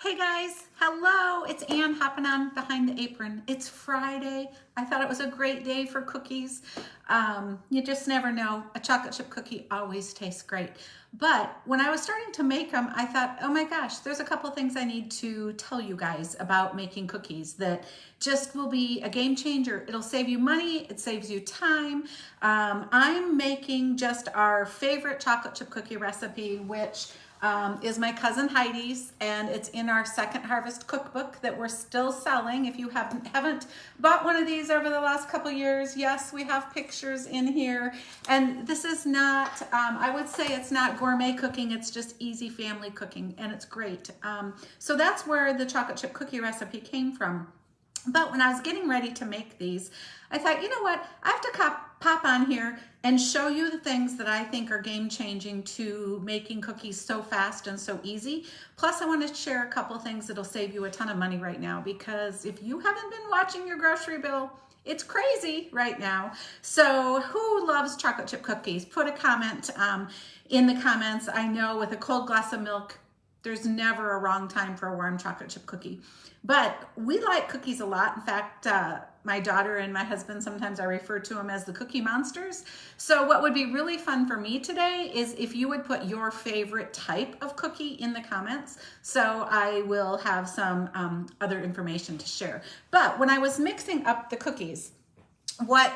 Hey guys, hello, it's Ann hopping on behind the apron. It's Friday. I thought it was a great day for cookies. You just never know. A chocolate chip cookie always tastes great. But when I was starting to make them, I thought, oh my gosh, there's a couple things I need to tell you guys about making cookies that just will be a game changer. It'll save you money, it saves you time. I'm making just our favorite chocolate chip cookie recipe, which is my cousin Heidi's, and it's in our Second Harvest cookbook that we're still selling. If you haven't bought one of these over the last couple years, yes, we have pictures in here. And this is not, I would say it's not gourmet cooking, it's just easy family cooking, and it's great. So that's where the chocolate chip cookie recipe came from. But when I was getting ready to make these, I thought, you know what, I have to pop on here and show you the things that I think are game changing to making cookies so fast and so easy. Plus, I want to share a couple of things that'll save you a ton of money right now, because if you haven't been watching your grocery bill, it's crazy right now. So who loves chocolate chip cookies? Put a comment in the comments. I know with a cold glass of milk, there's never a wrong time for a warm chocolate chip cookie. But we like cookies a lot. In fact, my daughter and my husband, sometimes I refer to them as the Cookie Monsters. So what would be really fun for me today is if you would put your favorite type of cookie in the comments. So I will have some other information to share. But when I was mixing up the cookies, what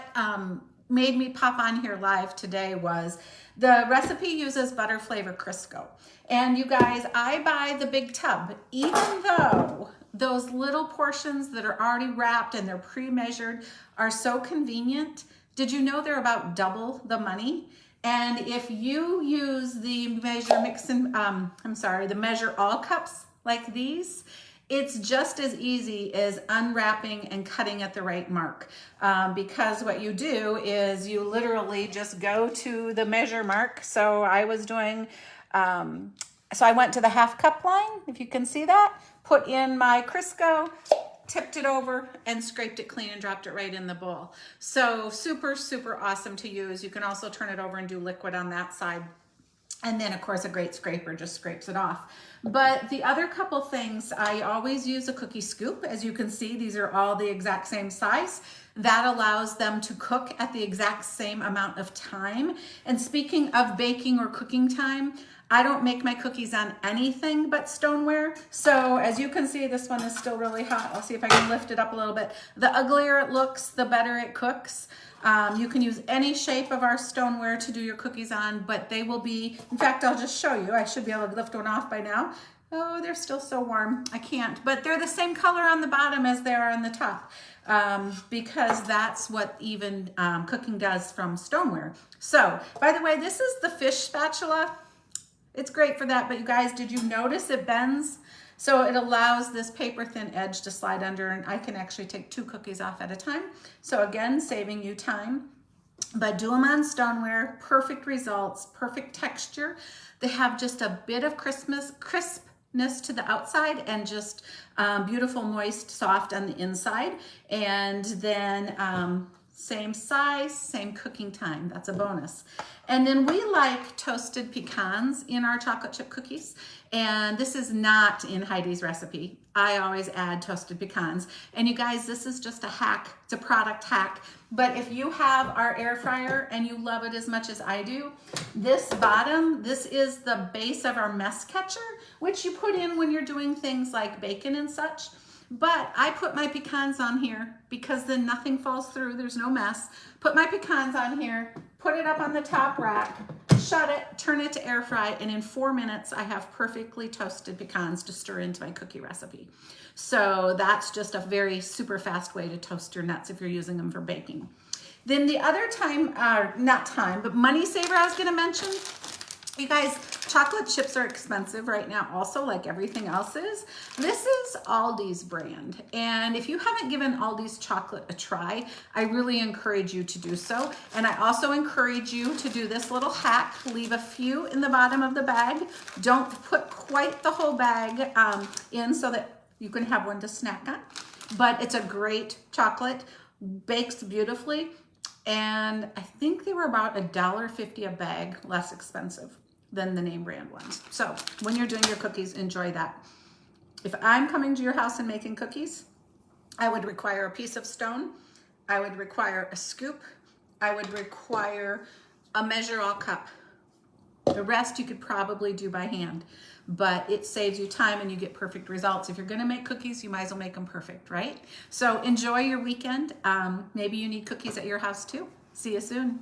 made me pop on here live today was the recipe uses butter flavor Crisco. And you guys, I buy the big tub, even though those little portions that are already wrapped and they're pre-measured are so convenient. Did you know they're about double the money? And if you use the the measure all cups like these, it's just as easy as unwrapping and cutting at the right mark, because what you do is you literally just go to the measure mark. So I was doing, so I went to the half cup line, if you can see that, put in my Crisco, tipped it over and scraped it clean and dropped it right in the bowl. So super, super awesome to use. You can also turn it over and do liquid on that side. And then of course a great scraper just scrapes it off. But the other couple things, I always use a cookie scoop. As you can see, these are all the exact same size. That allows them to cook at the exact same amount of time. And speaking of baking or cooking time, I don't make my cookies on anything but stoneware. So as you can see, this one is still really hot. I'll see if I can lift it up a little bit. The uglier it looks, the better it cooks. You can use any shape of our stoneware to do your cookies on, but they will be, in fact, I'll just show you. I should be able to lift one off by now. Oh, they're still so warm. I can't, but they're the same color on the bottom as they are on the top, because that's what even cooking does from stoneware. So, by the way, this is the fish spatula. It's great for that, but you guys, did you notice it bends? So it allows this paper thin edge to slide under, and I can actually take 2 cookies off at a time. So again, saving you time. But do them on stoneware, perfect results, perfect texture. They have just a bit of crispness to the outside and just beautiful, moist, soft on the inside. And then same size, same cooking time. That's a bonus. And then we like toasted pecans in our chocolate chip cookies. And this is not in Heidi's recipe. I always add toasted pecans. And you guys, this is just a hack. It's a product hack. But if you have our air fryer and you love it as much as I do, this bottom, this is the base of our mess catcher, which you put in when you're doing things like bacon and such. But I put my pecans on here because then nothing falls through. There's no mess. Put my pecans on here, put it up on the top rack, shut it, turn it to air fry, and in 4 minutes, I have perfectly toasted pecans to stir into my cookie recipe. So that's just a very super fast way to toast your nuts if you're using them for baking. Then the other but money saver I was gonna mention, you guys, chocolate chips are expensive right now also, like everything else is. This is Aldi's brand. And if you haven't given Aldi's chocolate a try, I really encourage you to do so. And I also encourage you to do this little hack. Leave a few in the bottom of the bag. Don't put quite the whole bag in so that you can have one to snack on. But it's a great chocolate, bakes beautifully. And I think they were about $1.50 a bag less expensive than the name brand ones. So when you're doing your cookies, enjoy that. If I'm coming to your house and making cookies, I would require a piece of stone. I would require a scoop. I would require a measure-all cup. The rest you could probably do by hand, but it saves you time and you get perfect results. If you're gonna make cookies, you might as well make them perfect, right? So enjoy your weekend. Maybe you need cookies at your house too. See you soon.